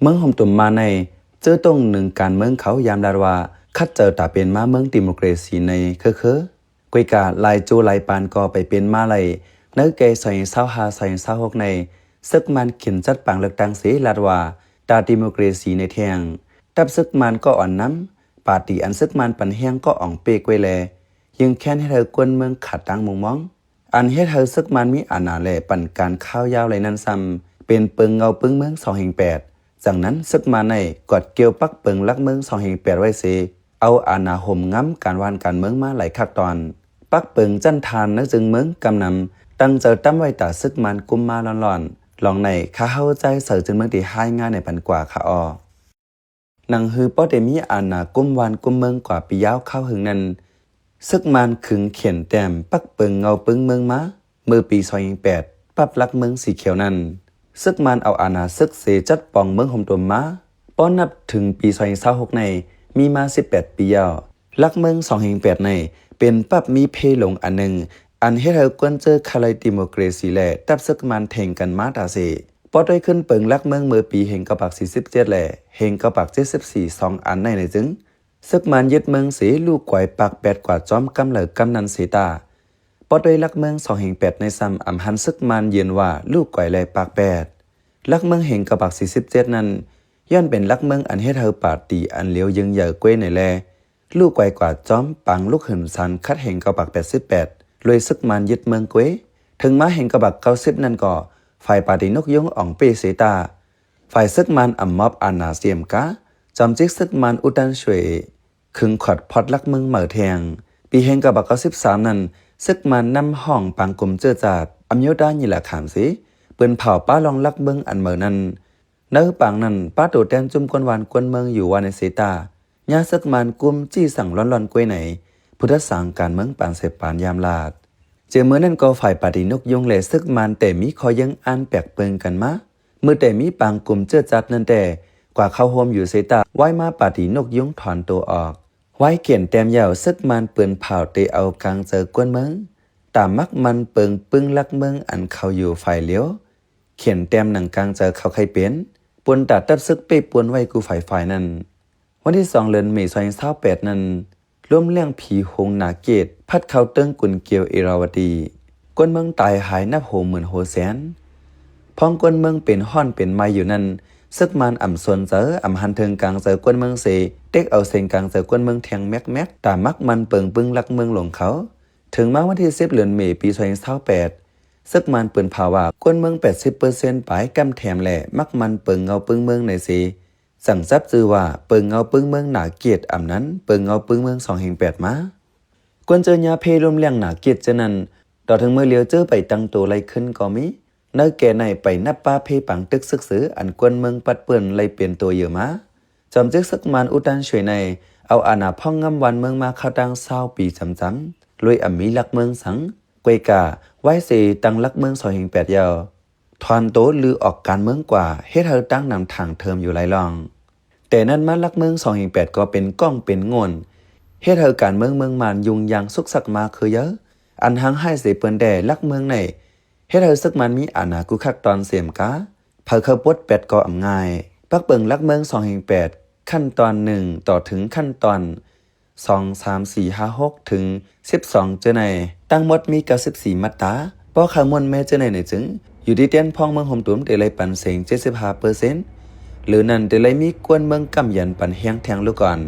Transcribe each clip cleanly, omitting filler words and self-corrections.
เมืองหอมตุ่มมาในเจอตรงหนึ่งการเมืองเขายามดารว่าคัดเจอตาเป็นมาเมืองดิโมคราซีในกวยกาลายจูลายปานก็ไปเป็นมาเลยเนื้อเกยใส่เศร้าหาใส่เศร้าหกในซึกมันเขียนจัดปังเลือกตั้งเสียลาดว่าตาดิโมคราซีในเทียงตับซึกมันก็อ่อนน้ำปาตีอันซึกมันปันแห้งก็อ่องเปกไว้แลยังแค้นให้เธอกวนเมืองขัดตั้งมุงมองอันให้เธอซึกมันมีอาณาแลปั่นการข้าวยาวเลยนั่นซ้ำเป็นเปิงเงาปึ้งเมือง2/8จากนั้นซึกมาในกอดเกี่ยวปักเปิงลักเมือง2/8ไว้เสเอาอาณาห่มง้ำการวานการเมืองมาหลายคักตอนปักเปิงจันทานนักจึงเมืองกำนำตั้งเจอตั้มไว้ตาซึกมันกุมมาหลอนๆลองในข้าเข้าใจเสือจึงเมืองที่ให้ง่ายในปันกว่าข้านังฮือป้อเดมีอาณากุมวานกุมเมืองกว่าปียาวเข้าหึงนั้นซึกมันขึงเขียนแต้มปักเปิงเงาปึ้งเมืองมาเมื่อปี2/8ปับลักเมืองสีเขียวนั้นซึกมันเอาอาณาซึกเสจัดปองเมืองหอมตัวมาป้อนนับถึงปี2026ในมีมา18ปียาวลักเมือง2/8ในเป็นปับมีเพลงอันหนึ่งอันให้เรากวนเจอคาไลดิโมคราซีแหละตับซึกมันแทงกันมาตาเสป้อได้ขึ้นเปิงลักเมืองเมื่อปีแห่งกบัก47แหละแห่งกบัก74 2อันในจึงซึกมันยึดเมืองเสลูกกวยปาก8กว่าจอมกำเหลือกำนันเสตาป้อได้ลักเมือง2/8ในซ้ำอำหันซึกมันเย็นว่าลูกกวยแลปาก8ลักเมืองแห่งกบัก47นั้นย้อนเป็นลักเมืองอันให้เธอปาตีอันเลี้ยวยังเหยื่อกวยในแลลูกกวยกว่าจอมปังลูกหื่นสันคัดแห่งกบัก88เลยซึกมันยึดเมืองกวยถึงมาแห่งกบัก90นั่นก็ฝ่ายปาตินกยงอ่องเปเสตาฝ่ายซึกมันอัมมอบอานาเซียมกาจำจิกซึกมันอุตันช่วยขึงขอดพอดลักเมืองเหม่อแทงปีแห่งกบัก93นั้นซึกมันนำห้องปังกลมเจือจาดอัมโยด้านี่แหละขามสิเปิ้นเผาป้าลองลักเมืองอันเหม่อนั้นเนื้อปังนั้นป้าโดดแดนจุ่มกวนวานกวนเมืองอยู่วานในเสตาญาซึกมันกุมจี้สั่งร้อนๆกวยไหนพุทธสังการเมืองปานเสปานยามลาดเจอเมื่อนั้นก็ฝ่ายปาตินกยงและซึกมันแต่มีคอยังอันแปลกเปิงกันมาเมื่อแต่มีปางกลุ่มเจือจัดนั่นแต่กว่าเข้าโฮมอยู่เสตาไว้มาปาตินกยงถอนตัวออกไว้เขียนแต้มยาวซึกมันเปืนเผาเตเอากลางเจอกวนเมืองตามมักมันเปิงปึ้งลักเมืองอันเขาอยู่ฝ่ายเลี้ยวเขียนแต้มหนังกลางเจอเขาใครเป็นปนตัดตับซึกไปปวนไว้กูฝ่ายนั้นวันที่2เดือนเมษายน28นั้นร่วมเรื่องผีหงนาเกตพัดเข้าเติ้งกุนเกียวเอราวดีกวนเมืองตายหายนับโหหมื่นโหแสนพ้องกวนเมืองเป็นห้อนเป็นไม้อยู่นั้นซึกมันอ่ำส่วนเจออ่ำหันเทิงกลางเจอกวนเมืองเสเต็กเอาเสียงกลางเจอกวนเมืองแทงแม็กตามักมันเปิงปึ้งลักเมืองหลงเขาถึงมาวันที่10เดือนเมษายนปี2028ซึกมันเปิ่นภาวะกวนเมือง 80% ปลายกำแถมแหละมักมันเปิงเงาปึ้งเมืองในเสสั่งซับจือว่าเปิงเงาปึ้งเมืองหนาเกียรติอ่ำนั้นเปิงเงาปึ้งเมือง2/8มากวนเจอยาเพลมเลี้ยงหนาเกียรติเจนั้นต่อถึงเมื่อเลี้ยวเจอไปตั้งตัวไรขึ้นก็มีเนื้อแก่ในไปนับป้าเพปังตึกซึกซื้ออันกวนเมืองปัดเปื่อนไรเปลี่ยนตัวเยอะมาจำจึกซึกมันอุตันช่วยในเอาอาณาพ่องงำวันเมืองมาเข้าตั้ง20ปีจำๆรวยอ่ำมีลักเมืองสังกวยกาไว้เสตั้งลักเมือง2/8ยาวทอนโตลือออกการเมืองกว่าเฮ็ดเธอตั้งนำทางเทอมอยู่หลายรองแต่นั้นมาลักเมือง2/8ก็เป็นก้องเป็นงนเฮ็ดเธอการเมืองมันยุงยางสุกสักมาคือเยอะอันหังให้เสเปิ้นแด่ลักเมืองในเฮ็ดเธอซึกมันมีอาณากุคักตอนเสียมกาเผอเขาปด8ก็อำง่ายปักเปิงลักเมือง2/8ขั้นตอน1ต่อถึงขั้นตอน2 3 4 5 6ถึง12เจอในตั้งหมดมี94มาตราป้อขามวนแม่เจอในจึงอยู่ที่เตียนพองเมืองหอมตุ้มเตลัยปันเสียง 75% หรือนั่นเตลัยมีกวนเมืองกำยันปันแห้งแทงลูกก่อน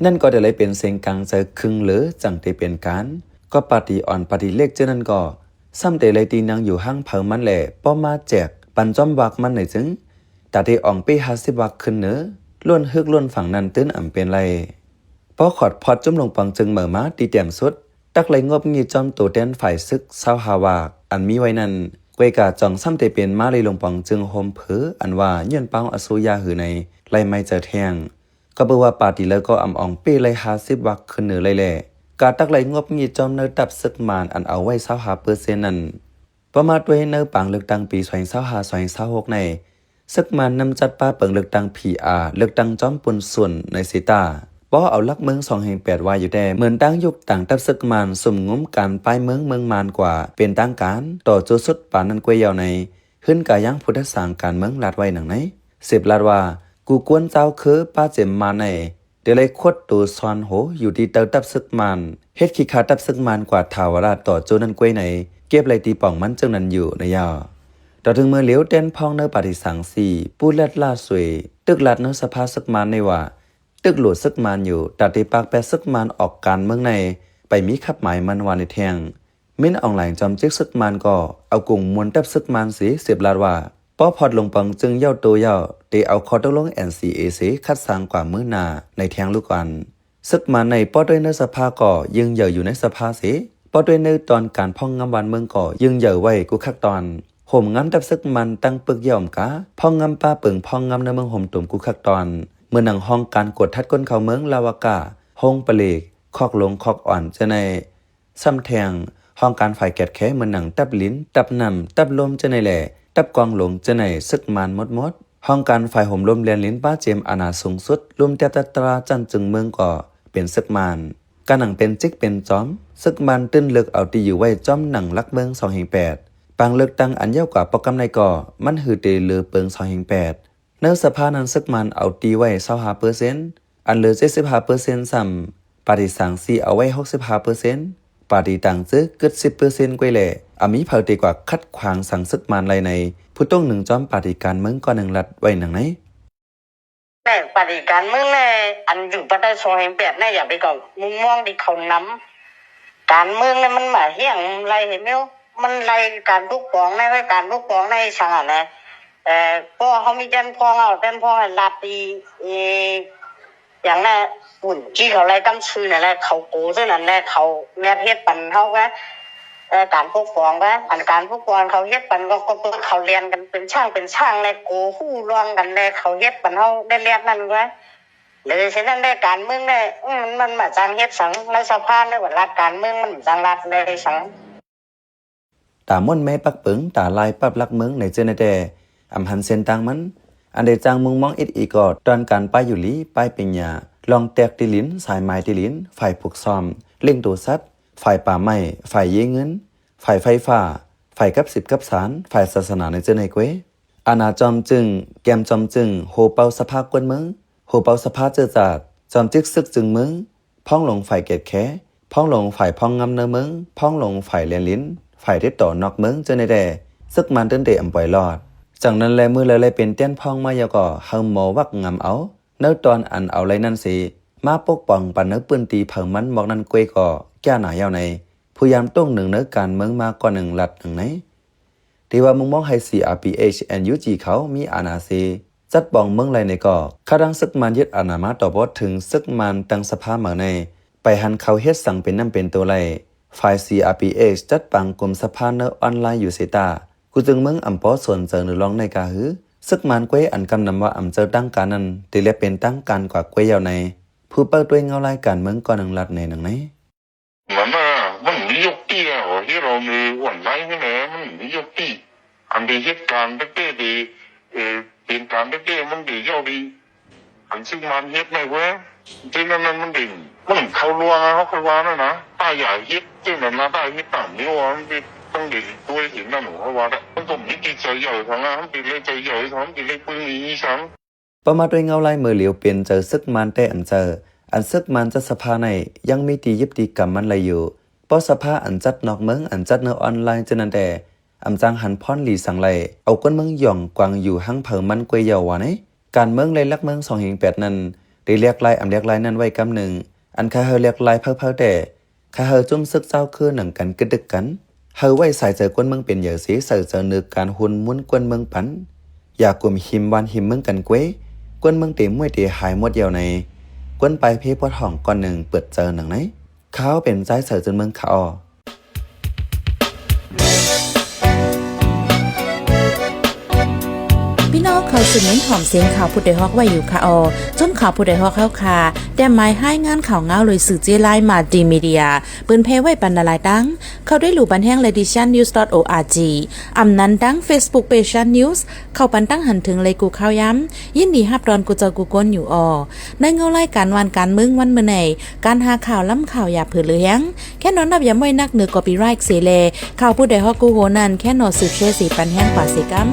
นั่นก็เตลัยเป็นเสียงกลางใจครึ่งหรือจังเตเป็นการก็ปฏิอ่อนปฏิเล็กเจอนั่นก็ซ้ำเตลัยตีนางอยู่ห้างเผามันแหละป้อมาแจกปันจอมวักมันในจึงแต่เตอ่องไป50วักขึ้นเนื้อล้วนฮึกล้วนฝั่งนั้นตื้นอ่ำเป็นไรพอขอดพอดจุ่มลงปังจึงเหม่อมาตีเตียมสุดตักไหลงบงีจอมตัวแดนฝ่ายซึก25วากอันมีไว้นั้นกวยกาจ่องซ้ำเตเป็นมาเลยลงปังจึงโฮมเผออันว่าย้อนเป้าอสุยาหือในไล่ไม่เจอแทงก็เบว่าปาติแล้วก็อ่ำอ่องเป้ไล่50วักขึ้นเหนือเลยแหละกาตักไหลงบงีจอมเนื้อตับซึกมานอันเอาไว้25%นั้นประมาทไว้เนื้อปังเลือกตั้งปี2025-2026ในซึกมันนำจัดป้าเปิงเลือกตั้ง PR เลือกตั้งจอมปนส่วนในเซตาป้อเอาลักเมือง2/8ว่าอยู่แต่เหมือนตั้งยุคต่างตับซึกมันสมงุ้มการป้ายเมืองมานกว่าเป็นตั้งการต่อจุดสุดปานนั้นกวยยาวในขึ้นกายังพุทธสางการเมืองลาดไว้หนังไหน เสพลาดว่ากูกวนเจ้าคือป้าเจมมาในเดี๋ยวเลยคดตัวซอนโหอยู่ที่เตาตับซึกมันเฮ็ดขี้ขาตับซึกมันกว่าทาวราชต่อโจนันกวยไหนเก็บไรตีป่องมันจังนั้นอยู่ในยาต่อถึงเมื่อเหลียวเต้นพองเนื้อปฏิสังสีปูเล็ดล่าสวยตึกลัดเนื้อสภาซึกมันในว่าตึกหลุดซึกมันอยู่ตัดตีปากแปซึกมันออกการเมืองในไปมีขับหมายมันวานในแทงมิ้นออนไลน์จอมจิกซึกมันก็เอากุ่งมวนตับซึกมันสีเสียบลาดว่าป้อพอดลงปังจึงเย่าตัวเย่าเตเอาคอตกลง NCAC คัดสร้างกว่ามื้อนาในแทงลูกกันซึกมันในป้อด้วยเนื้อสภาก็ยังเหย่ออยู่ในสภาสีป้อด้วยเนื้อตอนการพ่องงำวันเมืองก็ยังเหย่อไว้กูคักตอนห่มงำตับซึกมันตั้งปึกย่อมกะพ่องงำป้าเปิงพ่องงำในเมืองห่มตุ่มกูคักตอนเมื่อหนังห้องการกดทัดก้นเขาเมืองลาวากาห้องปะเลกคอกลงคอกอ่อนจะในซ้ำแทงห้องการฝ่ายแกดแค่เมื่อหนังตับลิ้นตับนำตับลมจะในแหล่ตับกองหลงจะในซึกมันมดห้องการฝ่ายห่มลมเลียนลิ้นป้าเจมอาณาสูงสุดลมเตตตราจันจึงเมืองก่อเป็นซึกมันการหนังเป็นจิกเป็นจอมซึกมันตื้นเลือกเอาตีอยู่ไว้จอมหนังลักเมือง2/8ปางเลือกตั้งอันเย้ากว่าโปรแกรมในก่อมันหือเตลือเปิง2/8เนื้อสภานั้นซึกมันเอาตีไว้25%อันเหลือ75%ซ้ำปฏิสังสีเอาไว้65%ปฏิต่างซึกเกิด10%กว่าแหละอามีเผาตีกว่าคัดขวางสั่งซึกมันไรในผู้ต้องหนึ่งจอมปฏิการเมืองก่อนหนึ่งรัดไว้หนังไหนแต่ปฏิการเมืองในอันอยู่ประเทศ2/8เนี่ยอย่าไปก่อนมุมมองที่เขานำการเมืองเนี่ยมันมาเฮี้ยงไรเห็นไหมมันไรการทุกปองในไว้การทุกปองในสังหารนะก็เขามีเต้นพองเอาเต้นพองลาตีอย่างนั้นหุ่นที่เขาไล่ตั้งชื่อนั่นแหละเขาโก้ซึ่งนั่นแหละเขาแม่เฮ็ดปันเขาก็การปกครองก็อันการปกครองเขาเฮ็ดปันก็เขาเรียนกันเป็นช่างในโกฮู้ร้องกันในเขาเฮ็ดปันเขาได้เรียนนั่นก็เลยฉะนั้นได้การเมืองได้มันมาจังเฮ็ดสังในสภาในว่ารัฐการเมืองมันจังรัฐได้สังตาม่นแม่ปักปึงตาลายปับลักเมืองในเจเนเดอำหันเส้นตังมันอันเดจังมึงมองอีกอดตอนการป้ายอยู่ลีป้ายปิญญาลองแตกติลินสายไม้ติลินฝ่ายผูกซ้อมเล่งตัวซัดฝ่ายป่าไม้ฝ่ายเยเงินฝ่ายไฟฟ้าฝ่ายกับ10กับสารฝ่ายศาสนาในเจเนเกวอาณาจอมจึงแกมจอมจึงโหเปาสภากวนเมืองโหเปาสภาเจอจาดจอมจึกซึกจึงเมืองพ้องลงฝ่ายเกตแค่พ้องลงฝ่ายพ้องงำเนเมืองพ้องลงฝ่ายเลียนลิ้นฝ่ายเด็ดต่อนอกเมืองเจเนเดซึกมันเดินเตะอำปล่อยรอดจากนั้นแลมือเลยเป็นเตี้ยนพ้องมายาก่อเฮาหมอวักงำเอาเนื้อตอนอันเอาไรนั่นสิมาปกป้องปันเนื้อปืนตีเผิงมันบอกนั่นกวยก่อแก่หนายาวในผู้ยามต้องหนึ่งเนื้อการเมืองมาก่อนหนึ่งหลัดหนึ่งไหนที่ว่ามึงมองให้ CRPH NUG เขามีอาณาเซจัดบองเมืองไรในก่อข้าดังซึกมันยึดอาณามาต่อบอถึงซึกมันตั้งสภาเหมือในไปหันเขาเฮ็ดสั่งเป็นน้ำเป็นตัวไรฝ่าย CRPH จัดปังกลุ่มสภาเนื้อออนไลน์อยู่เสตากูจึงเมืองอำปอส่วนเจอหรือลองในกาหือซึกมันกวยอันกำนำว่าอำเจอตั้งการนั้นตีเลียเป็นตั้งการกว่ากวยยาวในผู้เปิดด้วยเงาลายการเมืองก่อนหนึ่งหลัดในหนังไหนมันมียกตีอ่ะที่เรามีวันไหนนี่แหละมันมียกตีอันดีเหตุการณ์เต้ดีเป็นการเต้มันดีเย้าดีอันซึ่งมันเฮ็ดไม่เว้ยจริงนั้นมันดิ่งมันเขาลวงเขาเขาว่านะป้าใหญ่เฮ็ดจริงนั้นนะป้าเฮ็ดต่ำนี่ว่ามันต้องดีตัวเห็นนั่นหนูเขาว่ามันต้องมีใจใหญ่ทั้งนั้นเป็นเลยใจใหญ่ทั้งเป็นเลยปืนนี้ซ้ำประมาณด้วยเงาลายมือเหลียวเป็นเจอซึกมันแต่อันเจออันซึกมันจะสภาในยังมีตียิบตีกรรมมันเลยอยู่เพราะสภาอันจัดนอกเมืองอันจัดเนื้อออนไลน์จะนั่นแต่อำจังหันพรหลีสังไหลเอาก้นเมืองหย่องกวางอยู่หั่งเผิงมันกวยเยาวะเนี่ยการเมืองเลยลักเมือง2/8นั้นได้เรียกลายเรียกลายนั้นไว้กำหนึ่งอันข้าเฮเรียกลายเพิ่แต่ข้าเฮจุ่มซึกเจ้าคือหนังกันกึดดึกกันเฮไว้ใส่เจอก้นเมืองเป็นเหยื่อสีใส่เจอนึกการหุ่นม้วนก้นเมืองปันอยากกลุ่มหิมวันหิมเมืองกันกวยก้นเมืองเต็มมวยเตะหายหมดเดียวในก้นไปเพพอดห้องก่อนหนึ่งเปิดเจอหนังไหนเขาเป็นใจใส่จนเมืองเขาพี่น้องเขาสืบเน้นหอมเสียงข่าวผู้ใดฮอกไว้อยู่ค่ะจนข่าวผู้ใดฮอกเข้าค่ะแต่หมายให้งานข่าวเงาเลยสื่อเจไลมาดีมีเดียปืนเพไว้ปันนาลายดังเขาได้หลู่บันแห้ง leditionnews.org อำนั้นดัง Facebook page news เข้าปันตั้งหันถึงเลยกูข่าวย้ำยินดีฮับดอนกูเจอกูก้นอยู่ในเงาไล่การวันการเมืองวันเมื่อไหนการหาข่าวล้ำข่าวอย่าเผือเลี้ยงแค่นอนนับอย่าไม่นักเหนือกอปีไรค์เสเลข่าวผู้ใดฮอกกูโหนันแค่นอสืบเชสีปันแห้งกว่าเสกัม